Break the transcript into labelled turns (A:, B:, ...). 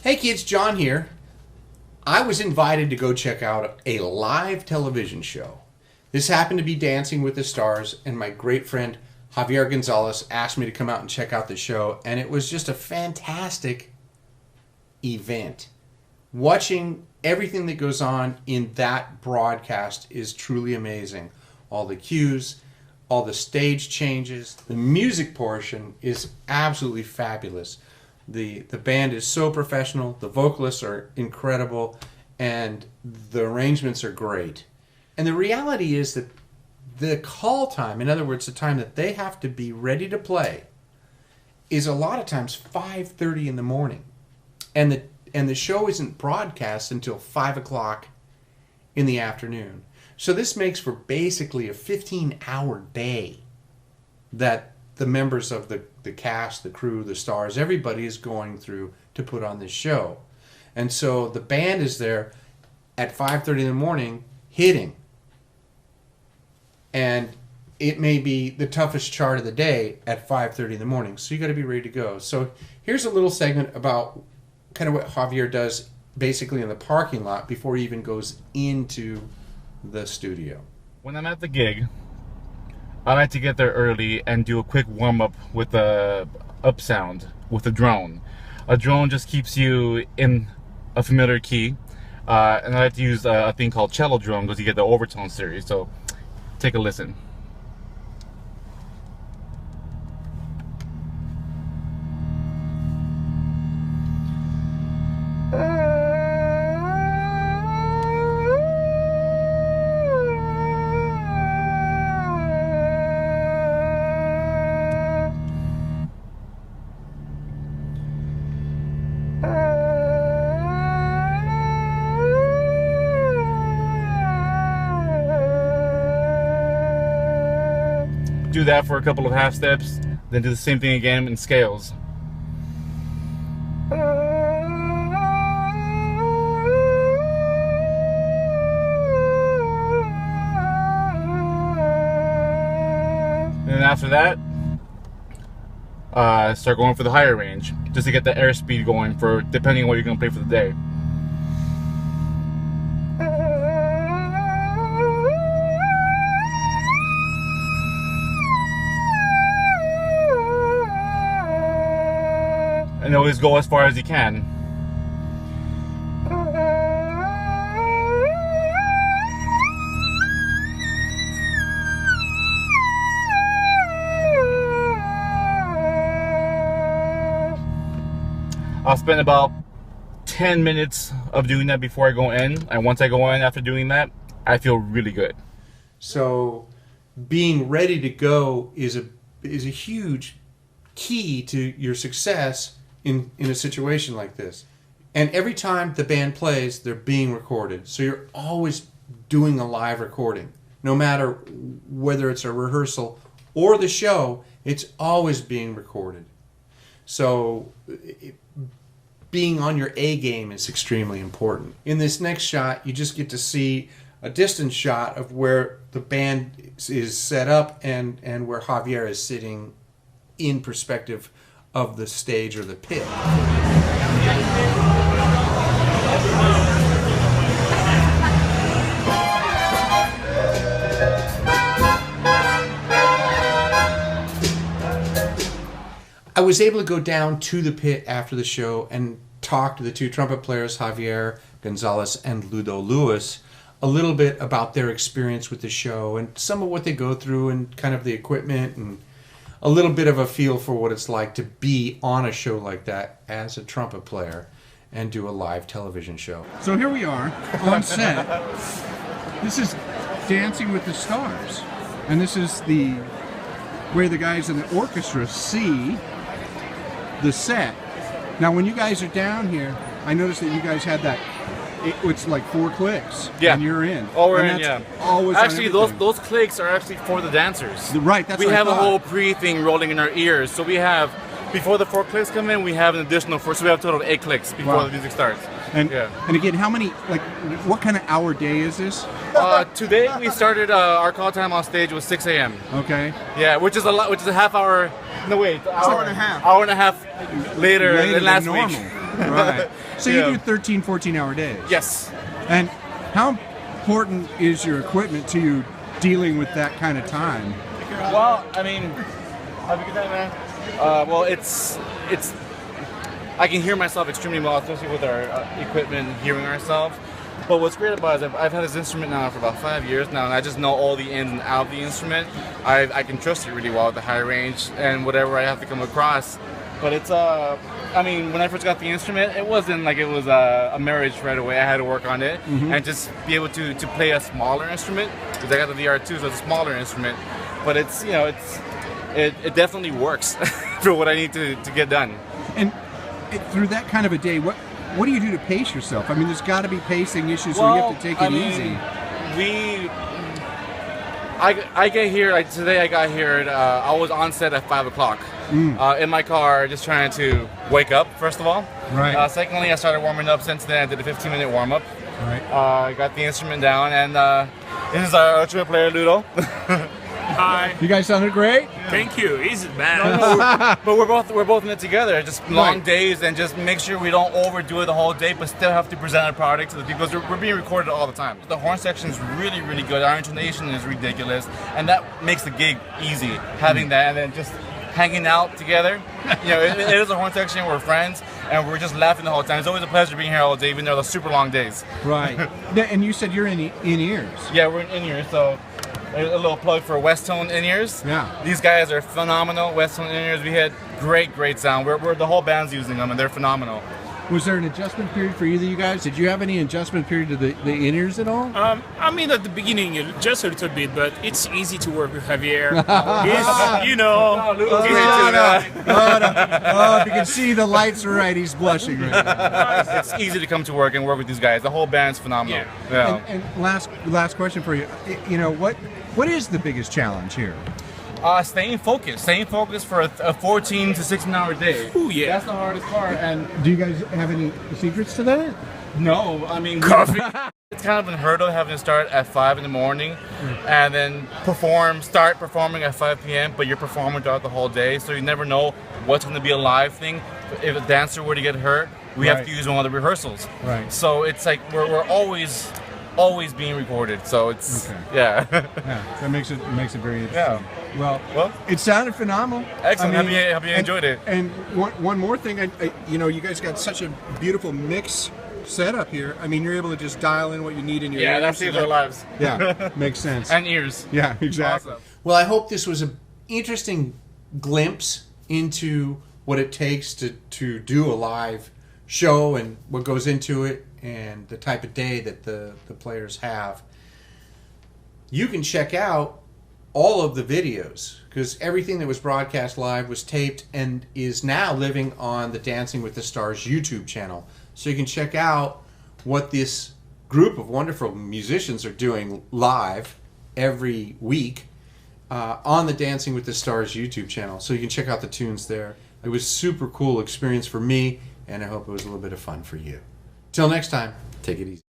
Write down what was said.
A: Hey kids, John here. I was invited to go check out a live television show. This happened to be Dancing with the Stars, and my great friend Javier Gonzalez asked me to come out and check out the show, and it was just a fantastic event. Watching everything that goes on in that broadcast is truly amazing. All the cues, all the stage changes, the music portion is absolutely fabulous. The band is so professional, the vocalists are incredible, and the arrangements are great. And the reality is that the call time, in other words, the time that they have to be ready to play, is a lot of times 5:30 in the morning. And the show isn't broadcast until 5 o'clock in the afternoon. So this makes for basically a 15-hour day that the members of the cast, the crew, the stars, everybody is going through to put on this show. And so the band is there at 5:30 in the morning hitting. And it may be the toughest chart of the day at 5:30 in the morning. So you got to be ready to go. So here's a little segment about kind of what Javier does basically in the parking lot before he even goes into the studio.
B: When I'm at the gig, I like to get there early and do a quick warm-up with a up sound with a drone. A drone just keeps you in a familiar key, and I like to use a thing called cello drone because you get the overtone series. So take a listen. Do that for a couple of half steps, then do the same thing again in scales. And then after that, start going for the higher range, just to get the airspeed going for depending on what you're going to play for the day. And always go as far as you can. I'll spend about 10 minutes of doing that before I go in, and once I go in after doing that, I feel really good.
A: So being ready to go is a huge key to your success in a situation like this. And every time the band plays, they're being recorded. So you're always doing a live recording. No matter whether it's a rehearsal or the show, it's always being recorded. So being on your A game is extremely important. In this next shot, you just get to see a distance shot of where the band is set up and where Javier is sitting in perspective of the stage or the pit. I was able to go down to the pit after the show and talk to the two trumpet players, Javier Gonzalez and Ludo Louis, a little bit about their experience with the show and some of what they go through and kind of the equipment and a little bit of a feel for what it's like to be on a show like that as a trumpet player and do a live television show.
C: So here we are on set. This is Dancing with the Stars, and this is where the guys in the orchestra see the set. Now when you guys are down here, I noticed that you guys had that, it's like 4 clicks,
B: yeah,
C: and you're in.
B: Oh, we're in, yeah.
C: Always
B: actually, those clicks are actually for the dancers.
C: Right, that's
B: we
C: what
B: have
C: I
B: a
C: thought.
B: whole pre-thing rolling in our ears, so we have before the 4 clicks come in, we have an additional 4, so we have a total of 8 clicks before
C: Wow.
B: the music starts.
C: And
B: Yeah.
C: and again, how many, like, what kind of hour day is this?
B: Today we started our call time on stage was 6 a.m.
C: Okay.
B: Yeah, which is a half hour. No wait, hour
D: and a half.
B: Hour and a half later
C: Later
B: than last
C: than
B: week.
C: normal. Right. So
B: Yeah.
C: you do 13, 14-hour days.
B: Yes.
C: And how important is your equipment to you dealing with that kind of time?
B: Well, I mean, have a good time, man. Well, it's. I can hear myself extremely well, especially with our equipment, hearing ourselves. But what's great about it is I've had this instrument now for about 5 years now, and I just know all the ins and outs of the instrument. I can trust it really well with the high range and whatever I have to come across. But it's I mean, when I first got the instrument, it wasn't like it was a marriage right away. I had to work on it and just be able to play a smaller instrument, because I got the VR2, so it's a smaller instrument. But it's, you know, it definitely works for what I need to get done.
C: And through that kind of a day, what do you do to pace yourself? I mean, there's got to be pacing issues where you have to take it easy.
B: I get here, today I got here, I was on set at 5 o'clock in my car, just trying to wake up, first of all.
C: Right.
B: Secondly, I started warming up since then. I did a 15-minute warm-up.
C: Right.
B: Got the instrument trumpet and this is our trumpet player, Ludo.
D: Hi.
C: You guys sounded great.
D: Thank you. Easy, man.
B: But we're both in it together. Just long
C: Right.
B: days, and just make sure we don't overdo it the whole day, but still have to present our product to the people. Because we're being recorded all the time. The horn section is really, really good. Our intonation is ridiculous, and that makes the gig easy. Having that, and then just hanging out together. You know, it is a horn section. We're friends, and we're just laughing the whole time. It's always a pleasure being here all day, even though they're super long days.
C: Right. And you said you're in ears.
B: Yeah, we're in here, so. A little plug for West Tone in-ears.
C: Yeah.
B: These guys are phenomenal. West Tone in-ears. We had great sound. We're the whole band's using them, and they're phenomenal.
C: Was there an adjustment period for either of you guys? Did you have any adjustment period to the in-ears at all?
D: I mean, at the beginning, just a little bit, but it's easy to work with Javier. He's, you know,
C: If you can see the lights are right, he's blushing right now.
B: It's easy to come to work and work with these guys. The whole band's phenomenal. Yeah.
C: And last question for you. You know, what is the biggest challenge here?
B: Staying focused for a 14 to 16-hour day.
D: Ooh, yeah.
B: That's the hardest part. And
C: Do you guys have any secrets to that?
B: no, I mean,
D: Coffee.
B: it's kind of unheard of having to start at 5 in the morning and then start performing at 5 p.m., but you're performing throughout the whole day, so you never know what's going to be a live thing. If a dancer were to get hurt, we have to use one of the rehearsals.
C: Right.
B: So it's like we're always being recorded. So it's yeah.
C: Yeah, that makes it very interesting.
B: Yeah.
C: Well, it sounded phenomenal.
B: Excellent.
C: I mean,
B: Happy you enjoyed it.
C: And one more thing, you know, you guys got such a beautiful mix setup here. I mean, you're able to just dial in what you need in your
B: Yeah,
C: ears.
B: that saves our lives.
C: Yeah, makes sense.
B: And ears.
C: Yeah, exactly.
B: Awesome.
A: Well, I hope this was an interesting glimpse into what it takes to do a live show and what goes into it and the type of day that the players have. You can check out all of the videos because everything that was broadcast live was taped and is now living on the Dancing with the Stars YouTube channel. So you can check out what this group of wonderful musicians are doing live every week on the Dancing with the Stars YouTube channel. So you can check out the tunes there. It was a super cool experience for me, and I hope it was a little bit of fun for you. Till next time, take it easy.